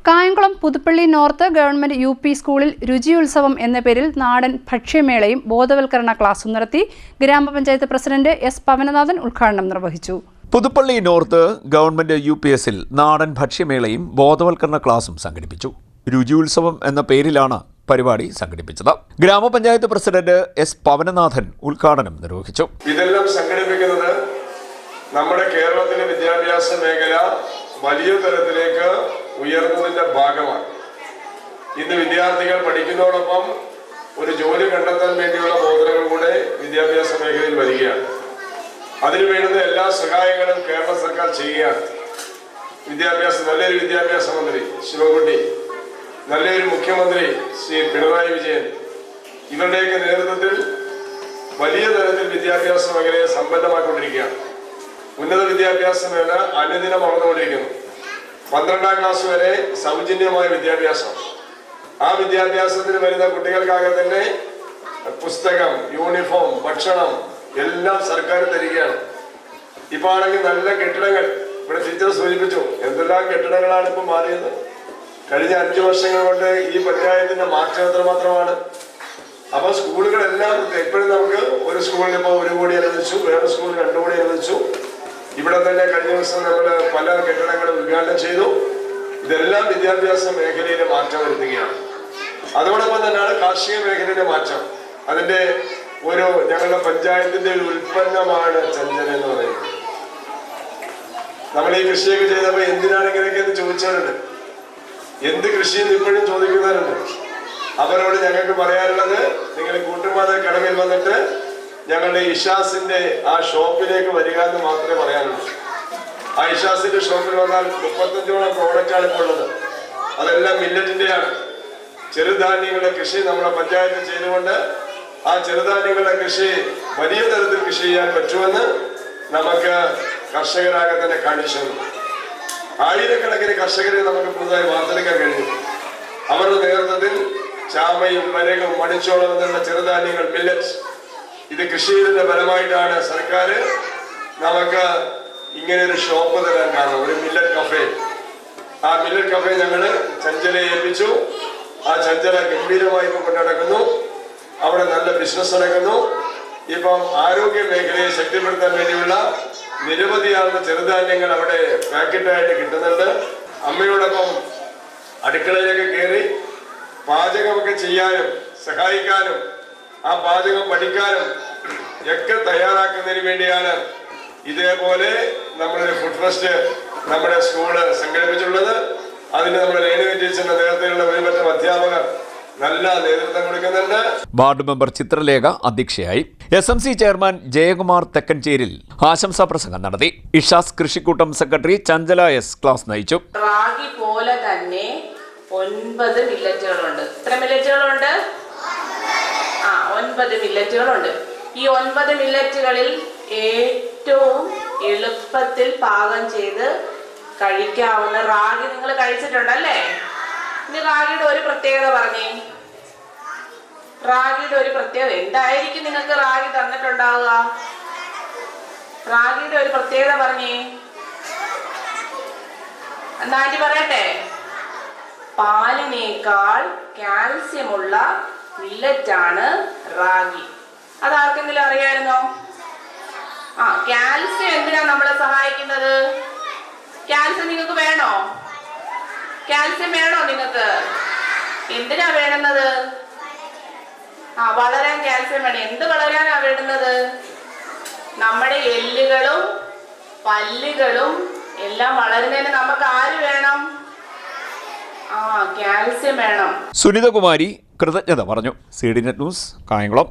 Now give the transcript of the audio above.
Kayamkulam Puthuppally north government UP. സ്കൂളിൽ രുചിയുത്സവം എന്ന പേരിൽ നാടൻ ഭക്ഷ്യമേളയും ബോധവൽക്കരണ ക്ലാസും നടത്തി. ഗ്രാമപഞ്ചായത്ത് പ്രസിഡന്റ് എസ് പവനനാഥൻ ഉദ്ഘാടനം നിർവഹിച്ചു. പുതുപ്പള്ളി നോർത്ത് ഗവൺമെന്റ് യു.പി.എസിൽ നാടൻ ഭക്ഷ്യമേളയും ബോധവൽക്കരണ ക്ലാസും സംഘടിപ്പിച്ചു. രുചിയുത്സവം എന്ന പേരിലാണ് പരിപാടി സംഘടിപ്പിച്ചത്. ഗ്രാമപഞ്ചായത്ത് പ്രസിഡന്റ് എസ് പവനനാഥൻ ഉദ്ഘാടനം നിർവഹിച്ചു. ഇതെല്ലാം സംഘടിപ്പിക്കുന്നത് നമ്മുടെ കേരളത്തിലെ വിദ്യാഭ്യാസ മേഖല വലിയ തലത്തിലേക്ക് ഉയർന്നതിന്റെ ഭാഗമാണ്. ഇന്ന് വിദ്യാർത്ഥികൾ പഠിക്കുന്നതോടൊപ്പം ഒരു ജോലി കണ്ടെത്താൻ വേണ്ടിയുള്ള ബോധനങ്ങൾ കൂടെ വിദ്യാഭ്യാസ മേഖലയിൽ വരികയാണ്. അതിനു വേണ്ടുന്ന എല്ലാ സഹായങ്ങളും കേരള സർക്കാർ ചെയ്യുകയാണ്. നല്ലൊരു വിദ്യാഭ്യാസ മന്ത്രി ശിവകുട്ടി, നല്ലൊരു മുഖ്യമന്ത്രി ശ്രീ പിണറായി വിജയൻ, ഇവരുടെയൊക്കെ നേതൃത്വത്തിൽ വലിയ തലത്തിൽ വിദ്യാഭ്യാസ മേഖലയെ സമ്പന്നമാക്കിക്കൊണ്ടിരിക്കുകയാണ്. ഉന്നത വിദ്യാഭ്യാസ മേഖല അനുദിനം വളർന്നുകൊണ്ടിരിക്കുന്നു. 12ാം ക്ലാസ് വരെ സൗജന്യമായ വിദ്യാഭ്യാസം. ആ വിദ്യാഭ്യാസത്തിന് വരുന്ന കുട്ടികൾക്കാകെ തന്നെ പുസ്തകം, യൂണിഫോം, ഭക്ഷണം എല്ലാം സർക്കാർ തരികയാണ്. ഇപ്പൊ ആണെങ്കിൽ നല്ല കെട്ടിടങ്ങൾ, ഇവിടെ ടീച്ചർ സൂചിപ്പിച്ചു, എന്തെല്ലാം കെട്ടിടങ്ങളാണ് ഇപ്പൊ മാറിയത്. കഴിഞ്ഞ 5 വർഷങ്ങൾ കൊണ്ട് ഈ പഞ്ചായത്തിന്റെ മാറ്റം എത്രമാത്രമാണ്. അപ്പൊ സ്കൂളുകളെല്ലാം എപ്പോഴും നമുക്ക് ഒരു സ്കൂളിൽ ഇപ്പോൾ 1 കോടി അനുവദിച്ചു, വേറെ സ്കൂളിൽ 2 കോടി അനുവദിച്ചു. ഇവിടെ തന്നെ കഴിഞ്ഞ ദിവസം നമ്മൾ പല കെട്ടിടങ്ങളും ഉദ്ഘാടനം ചെയ്തു. ഇതെല്ലാം വിദ്യാഭ്യാസ മേഖലയിലെ മാറ്റം വരുത്തുകയാണ്. അതോടൊപ്പം തന്നെയാണ് കാർഷിക മേഖലയിലെ മാറ്റം. അതിന്റെ ഞങ്ങളുടെ പഞ്ചായത്തിന്റെ ഒരു ഉൽപ്പന്നമാണ് ചഞ്ചല എന്ന് പറയുന്നത്. നമ്മൾ ഈ കൃഷിയൊക്കെ ചെയ്തപ്പോൾ എന്തിനാണ് ഇങ്ങനെയൊക്കെ എന്ന് ചോദിച്ചവരുണ്ട്. എന്ത് കൃഷിയെന്ന് ഇപ്പോഴും ചോദിക്കുന്നവരുണ്ട്. അവരോട് ഞങ്ങൾക്ക് പറയാനുള്ളത്, നിങ്ങൾ കൂട്ടുമാത കടവിൽ വന്നിട്ട് ഞങ്ങളുടെ ഇഷാസിന്റെ ആ ഷോപ്പിലേക്ക് വരിക എന്ന് മാത്രമേ പറയാനുള്ളൂ. ആ ഇഷാസിന്റെ ഷോപ്പിൽ വന്നാൽ 35ഓളം പ്രോഡക്റ്റാണ് ഇപ്പോൾ ഉള്ളത്. അതെല്ലാം മില്ലറ്റിന്റെയാണ്. ചെറുധാന്യങ്ങളുടെ കൃഷി നമ്മുടെ പഞ്ചായത്ത് ചെയ്തുകൊണ്ട് ആ ചെറുധാന്യങ്ങളുടെ കൃഷി വലിയ തരത്തിൽ കൃഷി ചെയ്യാൻ പറ്റുമെന്ന് നമുക്ക് കർഷകരാകെ തന്നെ കാണിച്ചു. ആയിരക്കണക്കിന് കർഷകരെ നമുക്ക് പുതുതായി വാർത്തെടുക്കാൻ കഴിഞ്ഞു. അവരുടെ നേതൃത്വത്തിൽ ചാമയും വരകും മണിച്ചോളം എന്നുള്ള ചെറുധാന്യങ്ങൾ, മില്ലറ്റ്, ഇത് കൃഷി ചെയ്തതിന്റെ ഫലമായിട്ടാണ് സർക്കാർ നമുക്ക് ഇങ്ങനെ ഒരു ഷോപ്പ് തരാൻ കാരണം, ഒരു മില്ലറ്റ് കഫേ. ആ മില്ലറ്റ് കഫേ ഞങ്ങൾ ചഞ്ചലയെ ഏൽപ്പിച്ചു. ആ ചഞ്ചല ഗംഭീരമായി ഇപ്പം കൊണ്ടുനടക്കുന്നു. അവിടെ നല്ല ബിസിനസ് നടക്കുന്നു. ഇപ്പം ആരോഗ്യ മേഖലയെ ശക്തിപ്പെടുത്താൻ വേണ്ടിയുള്ള നിരവധിയാകുന്ന ചെറുധാന്യങ്ങൾ അവിടെ പാക്കറ്റായിട്ട് കിട്ടുന്നുണ്ട്. അമ്മയോടൊപ്പം അടുക്കളയിലേക്ക് കയറി പാചകമൊക്കെ ചെയ്യാനും സഹായിക്കാനും ആ പാചകം പഠിക്കാനും ഒക്കെ തയ്യാറാക്കുന്നതിന് വേണ്ടിയാണ് ഇതേപോലെ നമ്മളൊരു ഫുഡ് ഫെസ്റ്റ് നമ്മുടെ സ്കൂള് സംഘടിപ്പിച്ചിട്ടുള്ളത്. അതിന് നമ്മുടെ രേണുക ടീച്ചറിന്റെ നേതൃത്വത്തിലുള്ള ഒരുപറ്റം അധ്യാപകർ നല്ല നേതൃത്വം കൊടുക്കുന്നുണ്ട്. വാർഡ് മെമ്പർ ചിത്രലേഖ അധ്യക്ഷയായി. SMC ചെയർമാൻ ജയകുമാർ തെക്കൻചേരിൽ ആശംസാ പ്രസംഗം നടത്തി. ഇഷാസ് കൃഷിക്കൂട്ടം സെക്രട്ടറി ചഞ്ചല S ക്ലാസ് നയിച്ചു. റാഗി പോലെ തന്നെ 9 മില്ലറ്റുകളുണ്ട്. എത്ര മില്ലറ്റുകളുണ്ട്? 9 മില്ലറ്റുകളുണ്ട്. ഈ 9 മില്ലറ്റുകളിൽ ഏറ്റവും എളുപ്പത്തിൽ പാകം ചെയ്ത് കഴിക്കാവുന്ന റാഗി നിങ്ങൾ കഴിച്ചിട്ടുണ്ടല്ലേ? ഇനി റാഗിയുടെ ഒരു പ്രത്യേകത പറഞ്ഞേ. റാഗിയുടെ ഒരു പ്രത്യേകത എന്തായിരിക്കും നിങ്ങൾക്ക് റാഗി തന്നിട്ടുണ്ടാവുക? റാഗിയുടെ ഒരു പ്രത്യേകത പറഞ്ഞേ. എന്നാണ്ടി പറയട്ടെ. പാലിനേക്കാൾ കാൽസ്യമുള്ള മില്ലറ്റാണ് റാഗി. അതാർക്കെങ്കിലും അറിയായിരുന്നോ? കാൽസ്യം എന്തിനാ നമ്മളെ സഹായിക്കുന്നത്? കാൽസ്യം നിങ്ങൾക്ക് വേണോ? കാൽസ്യം വേണോ നിങ്ങൾക്ക്? എന്തിനാ വേണ്ടുന്നത്? വളരാൻ കാൽസ്യം വേണം. എന്ത് വളരാനാ വേണ്ടുന്നത്? നമ്മുടെ എല്ലുകളും പല്ലുകളും എല്ലാം വളരുന്നതിന് നമുക്ക് ആര് വേണം? കാൽസ്യം വേണം. സുനിതകുമാരി കൃതജ്ഞത പറഞ്ഞു. CDNet news, Kayamkulam.